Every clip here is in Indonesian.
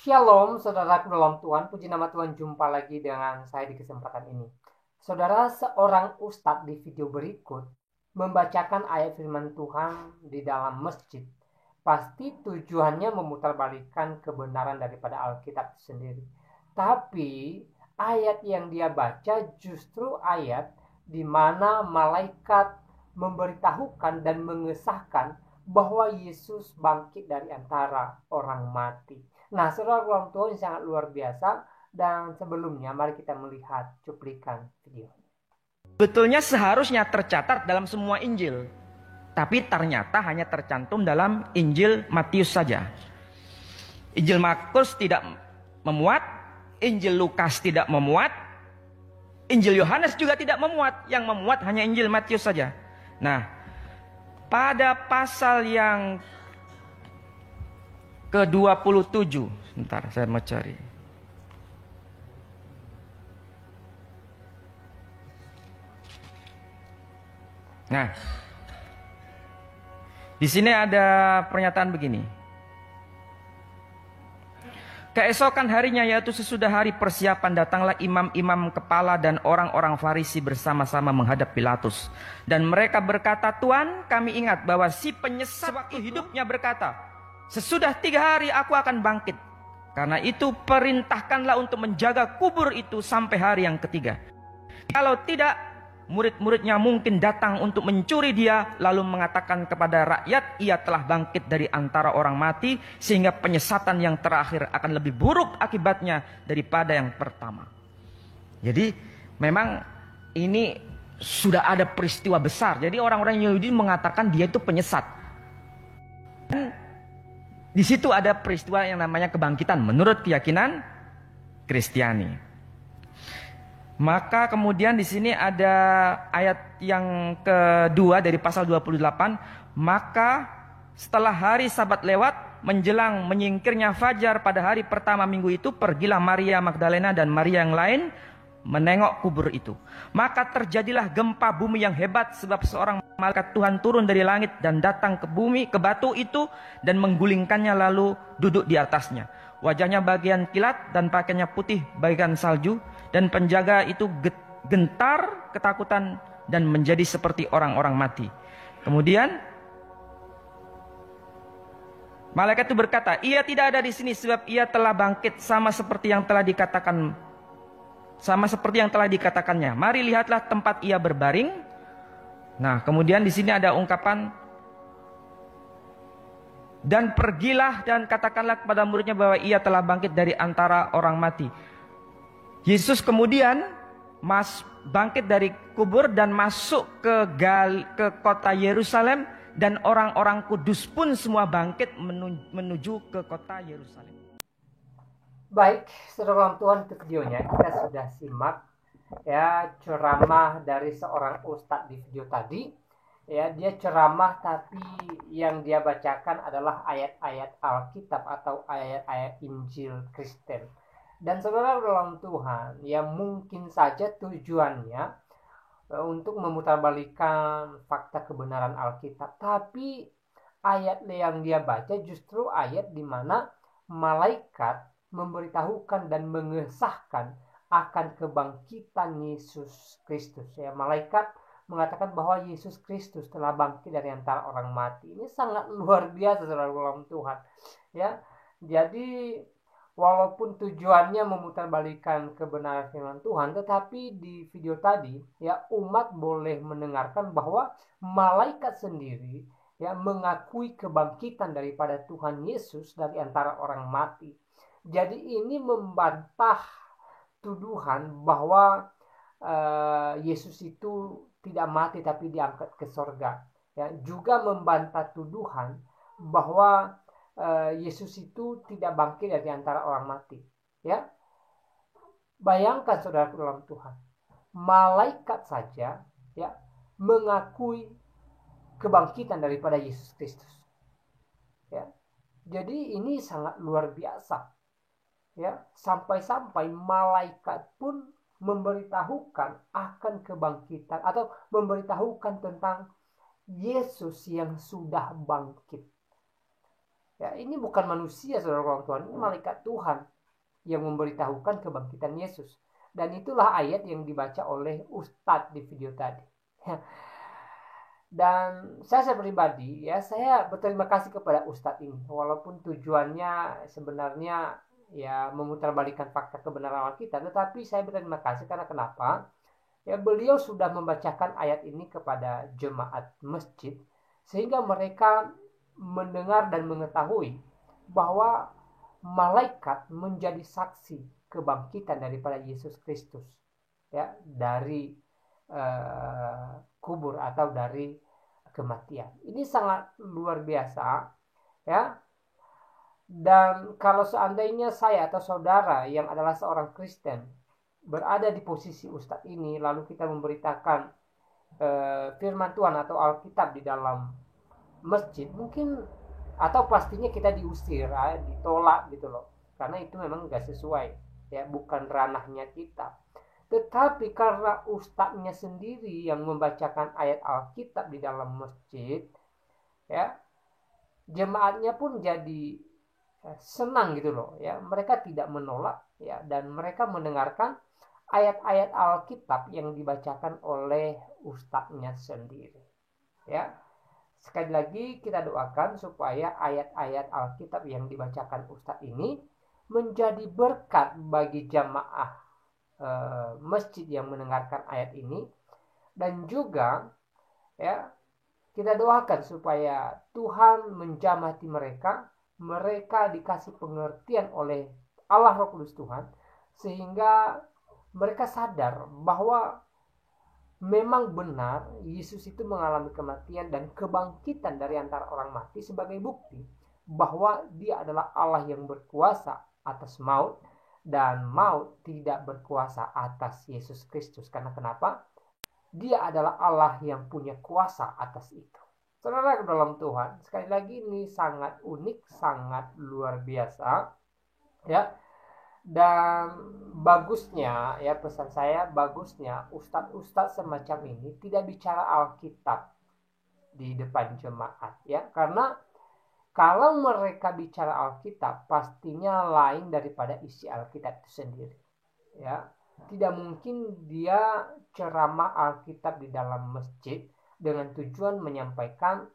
Shalom, saudaraku dalam Tuhan. Puji nama Tuhan, jumpa lagi dengan saya di kesempatan ini. Saudara, seorang ustadz di video berikut membacakan ayat firman Tuhan di dalam masjid. Pasti tujuannya memutarbalikkan kebenaran daripada Alkitab sendiri. Tapi ayat yang dia baca justru ayat di mana malaikat memberitahukan dan mengesahkan bahwa Yesus bangkit dari antara orang mati. Nah, saudara orang tua yang sangat luar biasa. Dan sebelumnya, mari kita melihat cuplikan video. Betulnya seharusnya tercatat dalam semua Injil, tapi ternyata hanya tercantum dalam Injil Matius saja. Injil Markus tidak memuat, Injil Lukas tidak memuat, Injil Yohanes juga tidak memuat. Yang memuat hanya Injil Matius saja. Nah, pada pasal yang ke-27, sebentar saya mau cari. Nah, di sini ada pernyataan begini. Keesokan harinya, yaitu sesudah hari persiapan, datanglah imam-imam kepala dan orang-orang Farisi bersama-sama menghadap Pilatus. Dan mereka berkata, "Tuan, kami ingat bahwa si penyesat waktu hidupnya berkata, sesudah 3 hari aku akan bangkit. Karena itu perintahkanlah untuk menjaga kubur itu sampai hari yang ketiga. Kalau tidak, murid-muridnya mungkin datang untuk mencuri dia, lalu mengatakan kepada rakyat, ia telah bangkit dari antara orang mati, sehingga penyesatan yang terakhir akan lebih buruk akibatnya daripada yang pertama." Jadi memang ini sudah ada peristiwa besar. Jadi orang-orang Yahudi mengatakan dia itu penyesat. Dan di situ ada peristiwa yang namanya kebangkitan menurut keyakinan Kristiani. Maka kemudian di sini ada ayat yang kedua dari pasal 28. Maka setelah hari Sabat lewat, menjelang menyingkirnya fajar pada hari pertama minggu itu, pergilah Maria Magdalena dan Maria yang lain menengok kubur itu. Maka terjadilah gempa bumi yang hebat, sebab seorang malaikat Tuhan turun dari langit dan datang ke bumi, ke batu itu, dan menggulingkannya lalu duduk di atasnya. Wajahnya bagian kilat dan pakaiannya putih bagian salju, dan penjaga itu gentar ketakutan dan menjadi seperti orang-orang mati. Kemudian malaikat itu berkata, "Ia tidak ada di sini, sebab ia telah bangkit sama seperti yang telah dikatakannya. Mari lihatlah tempat ia berbaring." Nah, kemudian di sini ada ungkapan, "Dan pergilah dan katakanlah kepada muridnya bahwa ia telah bangkit dari antara orang mati." Yesus kemudian bangkit dari kubur dan masuk ke kota Yerusalem, dan orang-orang kudus pun semua bangkit menuju ke kota Yerusalem. Baik, saudara Tuhan, itu videonya kita sudah simak ya, ceramah dari seorang ustadz di video tadi. Ya, dia ceramah tapi yang dia bacakan adalah ayat-ayat Alkitab atau ayat-ayat Injil Kristen. Dan saudara dalam Tuhan, ya mungkin saja tujuannya untuk memutarbalikkan fakta kebenaran Alkitab. Tapi ayat yang dia baca justru ayat di mana malaikat memberitahukan dan mengesahkan akan kebangkitan Yesus Kristus. Ya, malaikat mengatakan bahwa Yesus Kristus telah bangkit dari antara orang mati. Ini sangat luar biasa, saudara dalam Tuhan. Ya, jadi walaupun tujuannya memutarbalikkan kebenaran firman Tuhan, tetapi di video tadi ya umat boleh mendengarkan bahwa malaikat sendiri ya mengakui kebangkitan daripada Tuhan Yesus dari antara orang mati. Jadi ini membantah tuduhan bahwa Yesus itu tidak mati tapi diangkat ke sorga. Ya, juga membantah tuduhan bahwa Yesus itu tidak bangkit dari antara orang mati. Ya, bayangkan saudara dalam Tuhan, malaikat saja ya mengakui kebangkitan daripada Yesus Kristus. Ya, jadi ini sangat luar biasa. Ya, sampai-sampai malaikat pun memberitahukan akan kebangkitan atau memberitahukan tentang Yesus yang sudah bangkit. Ya, ini bukan manusia, saudara Tuhan, ini malaikat Tuhan yang memberitahukan kebangkitan Yesus. Dan itulah ayat yang dibaca oleh Ustadz di video tadi. Dan saya pribadi, ya, saya berterima kasih kepada Ustadz ini, walaupun tujuannya sebenarnya ya memutarbalikkan fakta kebenaran Alkitab, tetapi saya berterima kasih karena kenapa? Ya, beliau sudah membacakan ayat ini kepada jemaat masjid sehingga mereka mendengar dan mengetahui bahwa malaikat menjadi saksi kebangkitan daripada Yesus Kristus, ya, dari kubur atau dari kematian. Ini sangat luar biasa, ya. Dan kalau seandainya saya atau saudara yang adalah seorang Kristen berada di posisi Ustadz ini, lalu kita memberitakan firman Tuhan atau Alkitab di dalam masjid, mungkin atau pastinya kita diusir, ditolak gitu loh, karena itu memang gak sesuai, ya, bukan ranahnya kita. Tetapi karena ustadznya sendiri yang membacakan ayat Alkitab di dalam masjid, ya, jemaatnya pun jadi senang gitu loh, ya. Mereka tidak menolak, ya, dan mereka mendengarkan ayat-ayat Alkitab yang dibacakan oleh ustadznya sendiri, ya. Sekali lagi kita doakan supaya ayat-ayat Alkitab yang dibacakan ustadz ini menjadi berkat bagi jamaah masjid yang mendengarkan ayat ini, dan juga, ya, kita doakan supaya Tuhan menjamah hati mereka dikasih pengertian oleh Allah Roh Kudus Tuhan, sehingga mereka sadar bahwa memang benar Yesus itu mengalami kematian dan kebangkitan dari antara orang mati sebagai bukti bahwa dia adalah Allah yang berkuasa atas maut, dan maut tidak berkuasa atas Yesus Kristus. Karena kenapa? Dia adalah Allah yang punya kuasa atas itu. Saudara dalam Tuhan, sekali lagi ini sangat unik, sangat luar biasa, ya. Dan bagusnya, ya, pesan saya, bagusnya ustadz-ustadz semacam ini tidak bicara Alkitab di depan jemaat, ya, karena kalau mereka bicara Alkitab pastinya lain daripada isi Alkitab itu sendiri, ya. Tidak mungkin dia ceramah Alkitab di dalam masjid dengan tujuan menyampaikan,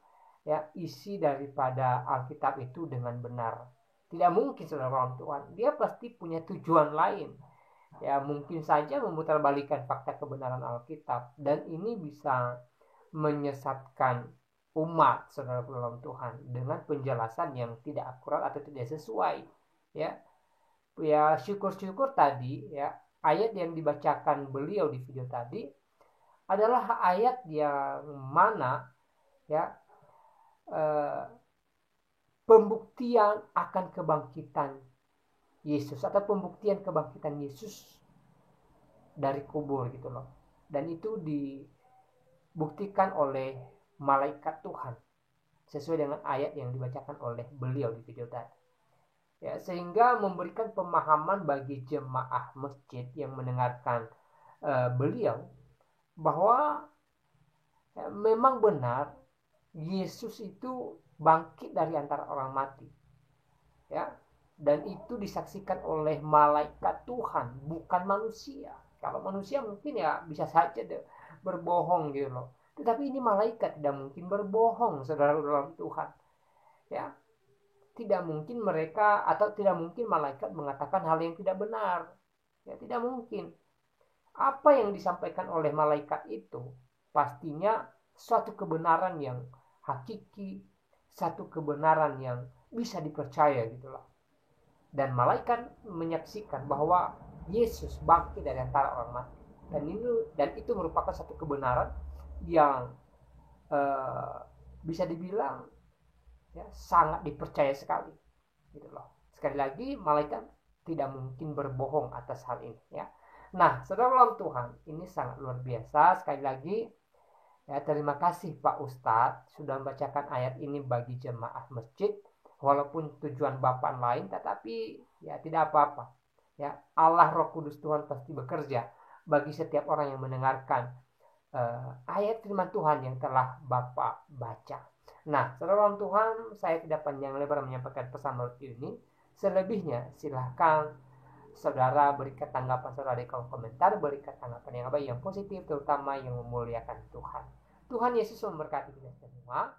ya, isi daripada Alkitab itu dengan benar. Tidak mungkin, saudara Tuhan. Dia pasti punya tujuan lain, ya. Mungkin saja memutarbalikkan fakta kebenaran Alkitab, dan ini bisa menyesatkan umat, saudara dalam Tuhan, dengan penjelasan yang tidak akurat atau tidak sesuai, ya. Ya, syukur-syukur tadi, ya, ayat yang dibacakan beliau di video tadi adalah ayat yang mana, ya, pembuktian akan kebangkitan Yesus atau pembuktian kebangkitan Yesus dari kubur gitu loh. Dan itu dibuktikan oleh malaikat Tuhan sesuai dengan ayat yang dibacakan oleh beliau di video tadi, ya, sehingga memberikan pemahaman bagi jemaah masjid yang mendengarkan beliau bahwa, ya, memang benar Yesus itu bangkit dari antara orang mati, ya, dan itu disaksikan oleh malaikat Tuhan, bukan manusia. Kalau manusia mungkin ya bisa saja berbohong gitu loh, tetapi ini malaikat tidak mungkin berbohong, saudara dalam Tuhan, ya. Tidak mungkin mereka atau tidak mungkin malaikat mengatakan hal yang tidak benar, ya, tidak mungkin. Apa yang disampaikan oleh malaikat itu pastinya suatu kebenaran yang hakiki, satu kebenaran yang bisa dipercaya gitu loh. Dan malaikat menyaksikan bahwa Yesus bangkit dari antara orang mati, dan itu merupakan satu kebenaran yang bisa dibilang, ya, sangat dipercaya sekali gitu loh. Sekali lagi, malaikat tidak mungkin berbohong atas hal ini, ya. Nah, saudara dalam Tuhan, ini sangat luar biasa. Sekali lagi, ya, terima kasih Pak Ustadz sudah membacakan ayat ini bagi jemaah masjid, walaupun tujuan Bapak lain, tetapi ya tidak apa-apa, ya. Allah Roh Kudus Tuhan pasti bekerja bagi setiap orang yang mendengarkan ayat firman Tuhan yang telah Bapak baca. Nah, saudara Tuhan, saya tidak panjang lebar menyampaikan pesan menurut ini. Selebihnya silahkan saudara berikan tanggapan saudara di kolom komentar, berikan tanggapan yang baik, yang positif, terutama yang memuliakan Tuhan. Tuhan Yesus memberkati kita semua.